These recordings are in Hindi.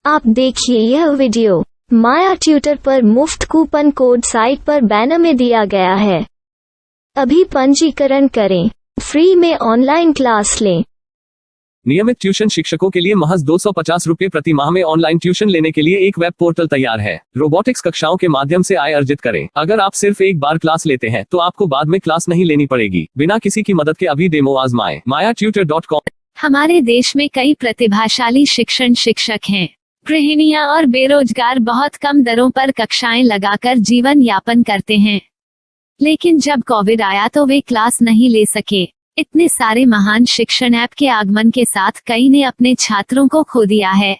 आप देखिए यह वीडियो माया ट्यूटर पर मुफ्त कूपन कोड साइट पर बैनर में दिया गया है। अभी पंजीकरण करें, फ्री में ऑनलाइन क्लास लें। नियमित ट्यूशन शिक्षकों के लिए महज 250 रुपये प्रति माह में ऑनलाइन ट्यूशन लेने के लिए एक वेब पोर्टल तैयार है। रोबोटिक्स कक्षाओं के माध्यम से आय अर्जित करें। अगर आप सिर्फ एक बार क्लास लेते हैं तो आपको बाद में क्लास नहीं लेनी पड़ेगी। बिना किसी की मदद के अभी डेमो आजमाएं। mayatutor.com। हमारे देश में कई प्रतिभाशाली शिक्षक हैं। गृहिणियां और बेरोजगार बहुत कम दरों पर कक्षाएं लगाकर जीवन यापन करते हैं, लेकिन जब कोविड आया तो वे क्लास नहीं ले सके। इतने सारे महान शिक्षण ऐप के आगमन के साथ कई ने अपने छात्रों को खो दिया है।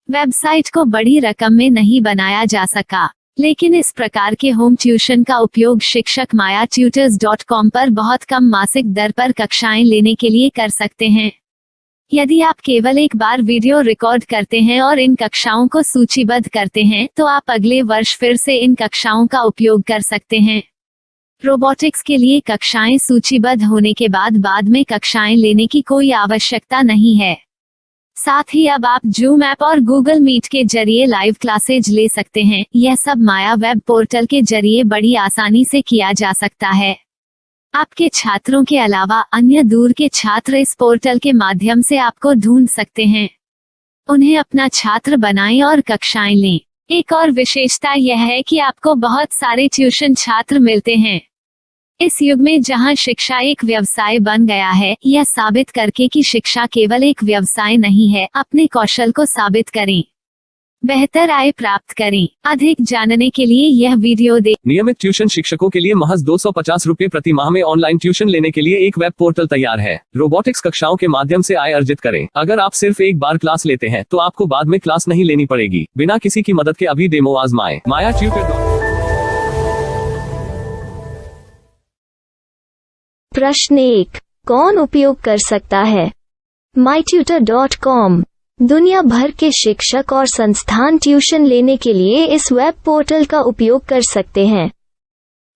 वेबसाइट को बड़ी रकम में नहीं बनाया जा सका, लेकिन इस प्रकार के होम ट्यूशन का उपयोग शिक्षक mayatutors.com पर बहुत कम मासिक दर पर कक्षाएं लेने के लिए कर सकते हैं। यदि आप केवल एक बार वीडियो रिकॉर्ड करते हैं और इन कक्षाओं को सूचीबद्ध करते हैं तो आप अगले वर्ष फिर से इन कक्षाओं का उपयोग कर सकते हैं। रोबोटिक्स के लिए कक्षाएं सूचीबद्ध होने के बाद में कक्षाएं लेने की कोई आवश्यकता नहीं है। साथ ही अब आप जूम ऐप और गूगल मीट के जरिए लाइव क्लासेज ले सकते हैं। यह सब माया वेब पोर्टल के जरिए बड़ी आसानी से किया जा सकता है। आपके छात्रों के अलावा अन्य दूर के छात्र इस पोर्टल के माध्यम से आपको ढूंढ सकते हैं। उन्हें अपना छात्र बनाएं और कक्षाएं लें। एक और विशेषता यह है कि आपको बहुत सारे ट्यूशन छात्र मिलते हैं। इस युग में जहां शिक्षा एक व्यवसाय बन गया है, यह साबित करके कि शिक्षा केवल एक व्यवसाय नहीं है, अपने कौशल को साबित करें, बेहतर आय प्राप्त करें। अधिक जानने के लिए यह वीडियो देखें। नियमित ट्यूशन शिक्षकों के लिए महज 250 रुपये प्रति माह में ऑनलाइन ट्यूशन लेने के लिए एक वेब पोर्टल तैयार है। रोबोटिक्स कक्षाओं के माध्यम से आय अर्जित करें। अगर आप सिर्फ एक बार क्लास लेते हैं तो आपको बाद में क्लास नहीं लेनी पड़ेगी। बिना किसी की मदद के अभी डेमो आजमाएं। mayatutor.com। प्रश्न 1, कौन उपयोग कर सकता है? mytutor.com दुनिया भर के शिक्षक और संस्थान ट्यूशन लेने के लिए इस वेब पोर्टल का उपयोग कर सकते हैं।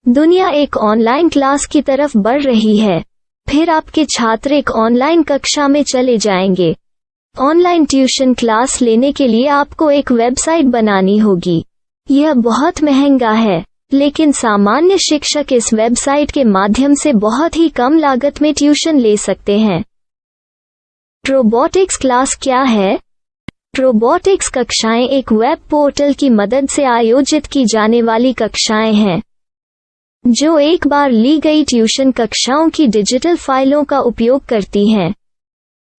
दुनिया एक ऑनलाइन क्लास की तरफ बढ़ रही है। फिर आपके छात्र एक ऑनलाइन कक्षा में चले जाएंगे। ऑनलाइन ट्यूशन क्लास लेने के लिए आपको एक वेबसाइट बनानी होगी। यह बहुत महंगा है, लेकिन सामान्य शिक्षक इस वेबसाइट के माध्यम से बहुत ही कम लागत में ट्यूशन ले सकते हैं। रोबोटिक्स क्लास क्या है? रोबोटिक्स कक्षाएं एक वेब पोर्टल की मदद से आयोजित की जाने वाली कक्षाएं हैं, जो एक बार ली गई ट्यूशन कक्षाओं की डिजिटल फाइलों का उपयोग करती हैं।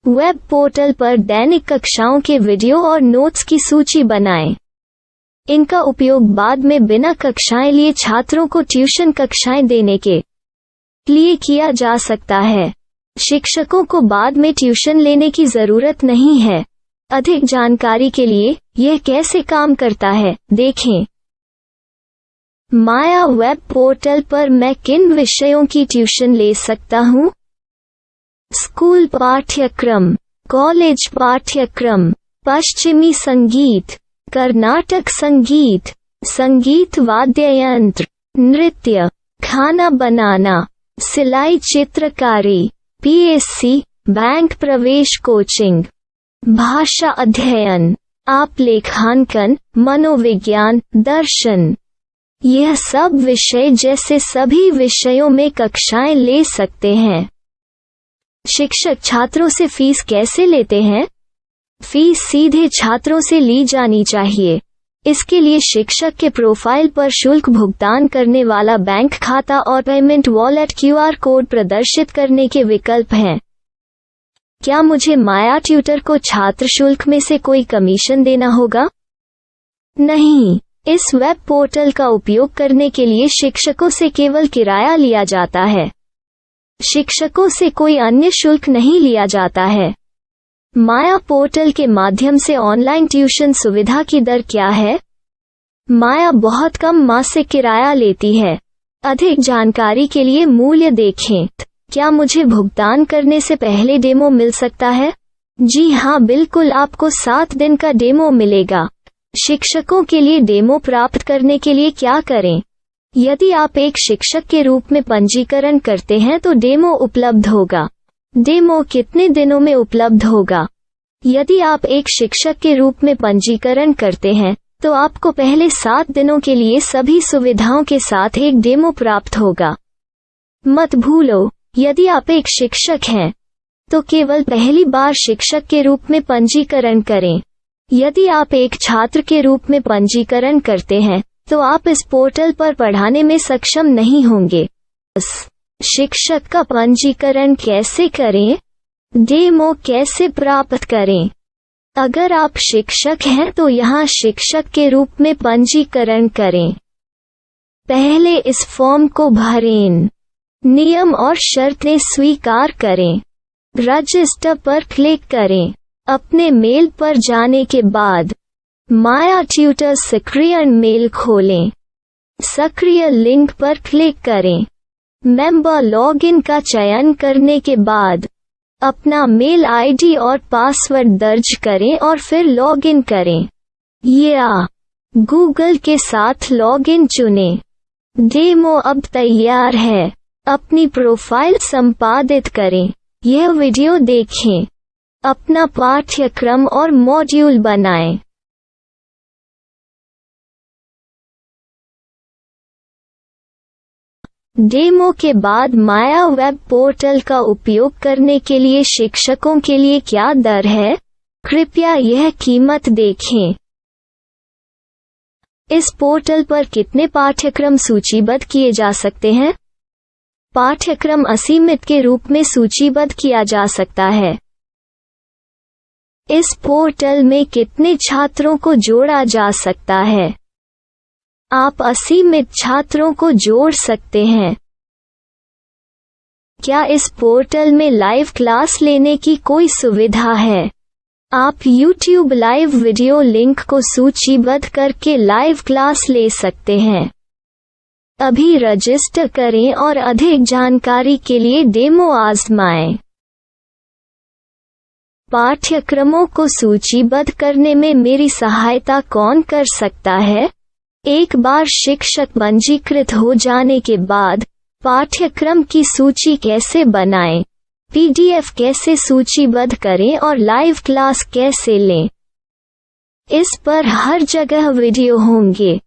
वेब पोर्टल पर दैनिक कक्षाओं के वीडियो और नोट्स की सूची बनाएं। इनका उपयोग बाद में बिना कक्षाएं लिए छात्रों को ट्यूशन कक्षाएं देने के लिए किया जा सकता है। शिक्षकों को बाद में ट्यूशन लेने की जरूरत नहीं है। अधिक जानकारी के लिए यह कैसे काम करता है, देखें। माया वेब पोर्टल पर मैं किन विषयों की ट्यूशन ले सकता हूँ? स्कूल पाठ्यक्रम, कॉलेज पाठ्यक्रम, पश्चिमी संगीत, कर्नाटक संगीत, संगीत वाद्य यंत्र, नृत्य, खाना बनाना, सिलाई चित्रकारी, PSC, बैंक प्रवेश कोचिंग, भाषा अध्ययन, आप लेखांकन, मनोविज्ञान, दर्शन। यह सब विषय जैसे सभी विषयों में कक्षाएं ले सकते हैं। शिक्षक छात्रों से फीस कैसे लेते हैं? फीस सीधे छात्रों से ली जानी चाहिए। इसके लिए शिक्षक के प्रोफाइल पर शुल्क भुगतान करने वाला बैंक खाता और पेमेंट वॉलेट QR कोड प्रदर्शित करने के विकल्प हैं। क्या मुझे माया ट्यूटर को छात्र शुल्क में से कोई कमीशन देना होगा? नहीं, इस वेब पोर्टल का उपयोग करने के लिए शिक्षकों से केवल किराया लिया जाता है। शिक्षकों से कोई अन्य शुल्क नहीं लिया जाता है। माया पोर्टल के माध्यम से ऑनलाइन ट्यूशन सुविधा की दर क्या है? माया बहुत कम मासिक किराया लेती है। अधिक जानकारी के लिए मूल्य देखें। क्या मुझे भुगतान करने से पहले डेमो मिल सकता है? जी हाँ, बिल्कुल, आपको 7 दिन का डेमो मिलेगा। शिक्षकों के लिए डेमो प्राप्त करने के लिए क्या करें? यदि आप एक शिक्षक के रूप में पंजीकरण करते हैं तो डेमो उपलब्ध होगा। डेमो कितने दिनों में उपलब्ध होगा? यदि आप एक शिक्षक के रूप में पंजीकरण करते हैं तो आपको पहले 7 दिनों के लिए सभी सुविधाओं के साथ एक डेमो प्राप्त होगा। मत भूलो, यदि आप एक शिक्षक हैं तो केवल पहली बार शिक्षक के रूप में पंजीकरण करें। यदि आप एक छात्र के रूप में पंजीकरण करते हैं तो आप इस पोर्टल पर पढ़ाने में सक्षम नहीं होंगे। शिक्षक का पंजीकरण कैसे करें? डेमो कैसे प्राप्त करें? अगर आप शिक्षक हैं तो यहाँ शिक्षक के रूप में पंजीकरण करें। पहले इस फॉर्म को भरें। नियम और शर्तें स्वीकार करें। रजिस्टर पर क्लिक करें। अपने मेल पर जाने के बाद माया ट्यूटर सक्रिय मेल खोलें। सक्रिय लिंक पर क्लिक करें। मेंबर लॉगिन का चयन करने के बाद अपना मेल आईडी और पासवर्ड दर्ज करें और फिर लॉगिन करें या गूगल के साथ लॉगिन चुनें। डेमो अब तैयार है। अपनी प्रोफाइल संपादित करें। यह वीडियो देखें। अपना पाठ्यक्रम और मॉड्यूल बनाएं। डेमो के बाद माया वेब पोर्टल का उपयोग करने के लिए शिक्षकों के लिए क्या दर है? कृपया यह कीमत देखें। इस पोर्टल पर कितने पाठ्यक्रम सूचीबद्ध किए जा सकते हैं? पाठ्यक्रम असीमित के रूप में सूचीबद्ध किया जा सकता है। इस पोर्टल में कितने छात्रों को जोड़ा जा सकता है? आप असीमित छात्रों को जोड़ सकते हैं। क्या इस पोर्टल में लाइव क्लास लेने की कोई सुविधा है? आप YouTube लाइव वीडियो लिंक को सूचीबद्ध करके लाइव क्लास ले सकते हैं। अभी रजिस्टर करें और अधिक जानकारी के लिए डेमो आजमाएं। पाठ्यक्रमों को सूचीबद्ध करने में मेरी सहायता कौन कर सकता है? एक बार शिक्षक पंजीकृत हो जाने के बाद पाठ्यक्रम की सूची कैसे बनाएं, PDF कैसे सूचीबद्ध करें और लाइव क्लास कैसे लें, इस पर हर जगह वीडियो होंगे।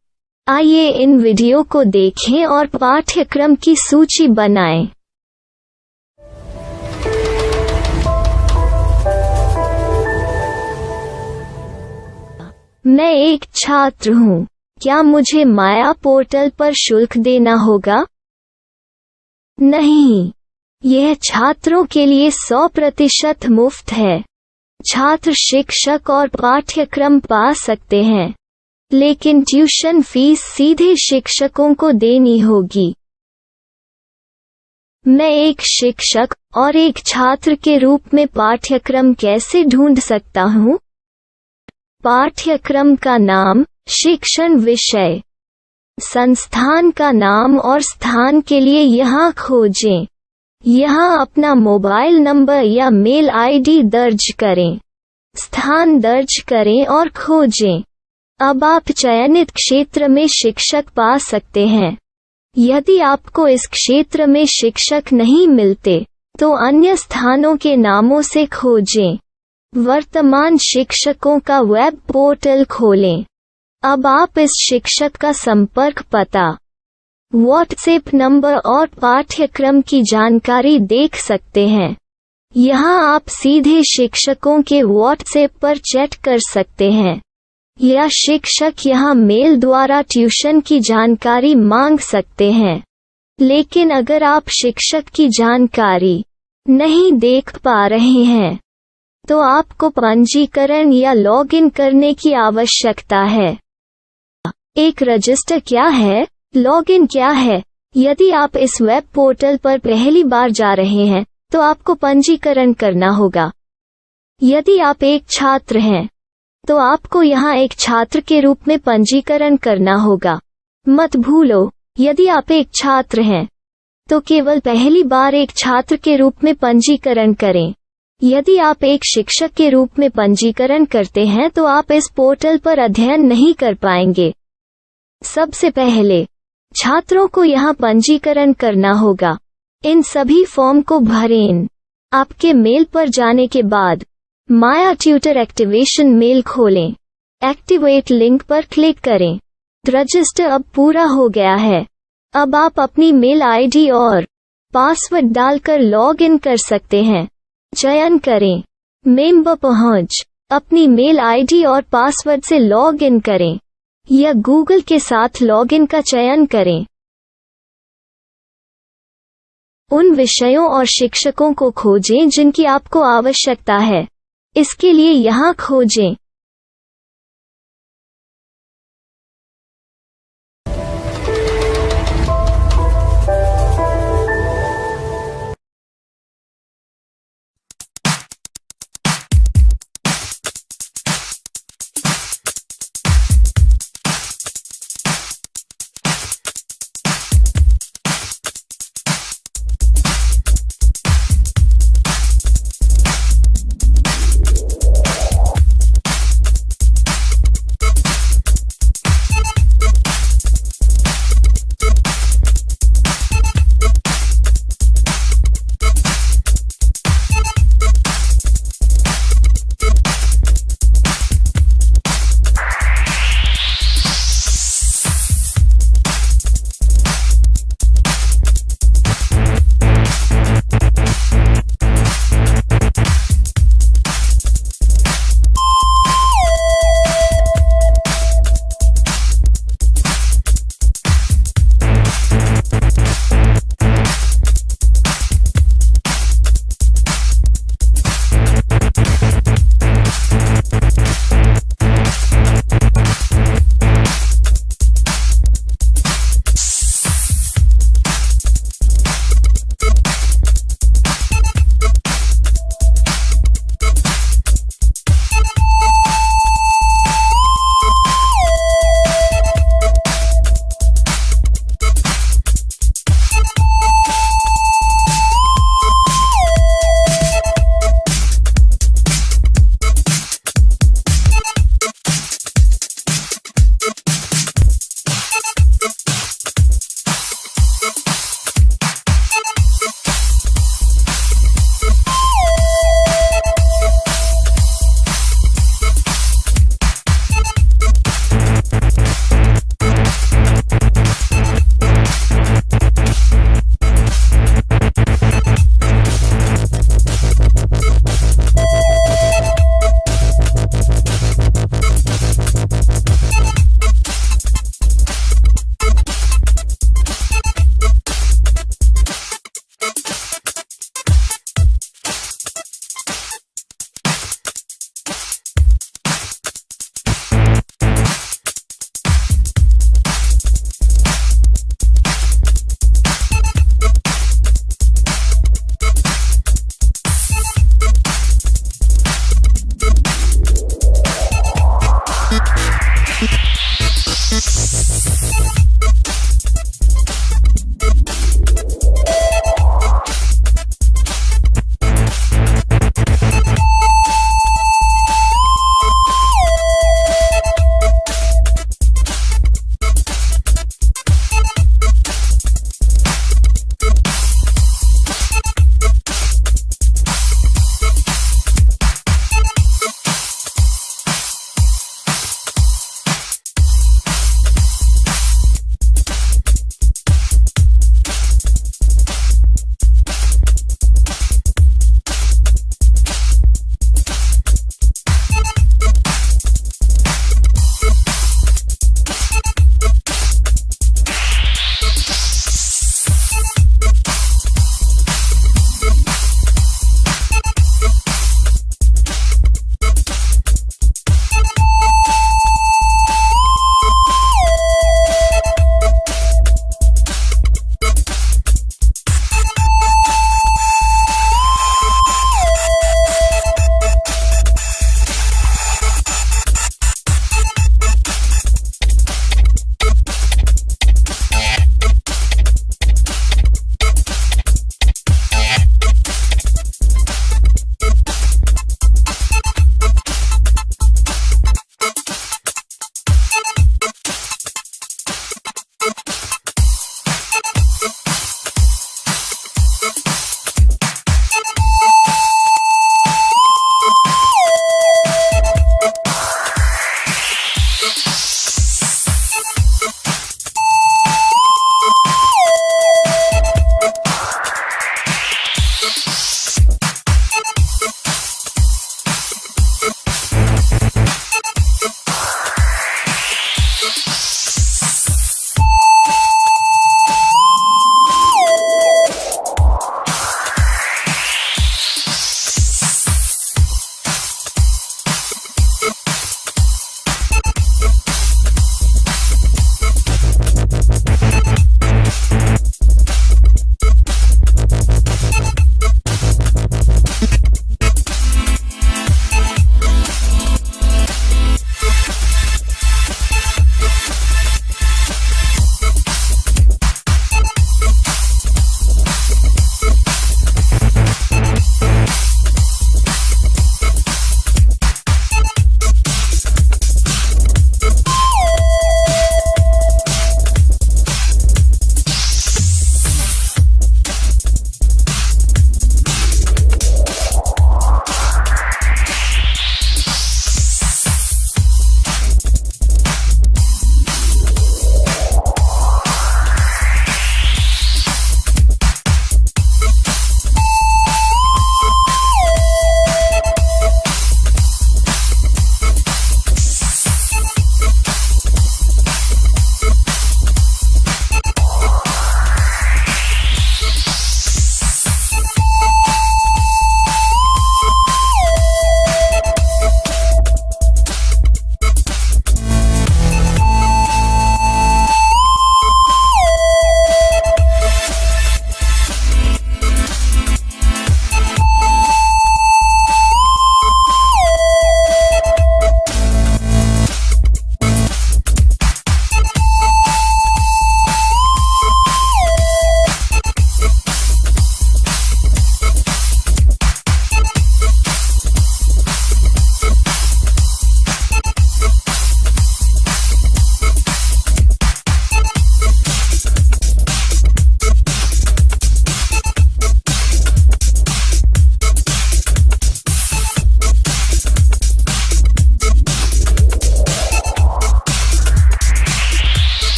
आइए इन वीडियो को देखें और पाठ्यक्रम की सूची बनाएं। मैं एक छात्र हूँ। क्या मुझे माया पोर्टल पर शुल्क देना होगा? नहीं, यह छात्रों के लिए 100% मुफ्त है। छात्र शिक्षक और पाठ्यक्रम पा सकते हैं, लेकिन ट्यूशन फीस सीधे शिक्षकों को देनी होगी। मैं एक शिक्षक और एक छात्र के रूप में पाठ्यक्रम कैसे ढूंढ सकता हूँ? पाठ्यक्रम का नाम, शिक्षण विषय, संस्थान का नाम और स्थान के लिए यहाँ खोजें। यहाँ अपना मोबाइल नंबर या मेल आईडी दर्ज करें। स्थान दर्ज करें और खोजें। अब आप चयनित क्षेत्र में शिक्षक पा सकते हैं। यदि आपको इस क्षेत्र में शिक्षक नहीं मिलते तो अन्य स्थानों के नामों से खोजें। वर्तमान शिक्षकों का वेब पोर्टल खोलें। अब आप इस शिक्षक का संपर्क पता, व्हाट्सएप नंबर और पाठ्यक्रम की जानकारी देख सकते हैं। यहाँ आप सीधे शिक्षकों के व्हाट्सएप पर चैट कर सकते हैं या शिक्षक यहाँ मेल द्वारा ट्यूशन की जानकारी मांग सकते हैं। लेकिन अगर आप शिक्षक की जानकारी नहीं देख पा रहे हैं तो आपको पंजीकरण या लॉगिन करने की आवश्यकता है। एक रजिस्टर क्या है? लॉगिन क्या है? यदि आप इस वेब पोर्टल पर पहली बार जा रहे हैं तो आपको पंजीकरण करना होगा। यदि आप एक छात्र हैं तो आपको यहाँ एक छात्र के रूप में पंजीकरण करना होगा। मत भूलो, यदि आप एक छात्र हैं तो केवल पहली बार एक छात्र के रूप में पंजीकरण करें। यदि आप एक शिक्षक के रूप में पंजीकरण करते हैं तो आप इस पोर्टल पर अध्ययन नहीं कर पाएंगे। सबसे पहले छात्रों को यहाँ पंजीकरण करना होगा। इन सभी फॉर्म को भरें। आपके मेल पर जाने के बाद माया ट्यूटर एक्टिवेशन मेल खोलें। एक्टिवेट लिंक पर क्लिक करें। रजिस्टर अब पूरा हो गया है। अब आप अपनी मेल आईडी और पासवर्ड डालकर लॉग इन कर सकते हैं। चयन करें मेंबर पहुंच। अपनी मेल आईडी और पासवर्ड से लॉग इन करें या गूगल के साथ लॉग इन का चयन करें। उन विषयों और शिक्षकों को खोजें जिनकी आपको आवश्यकता है। इसके लिए यहाँ खोजें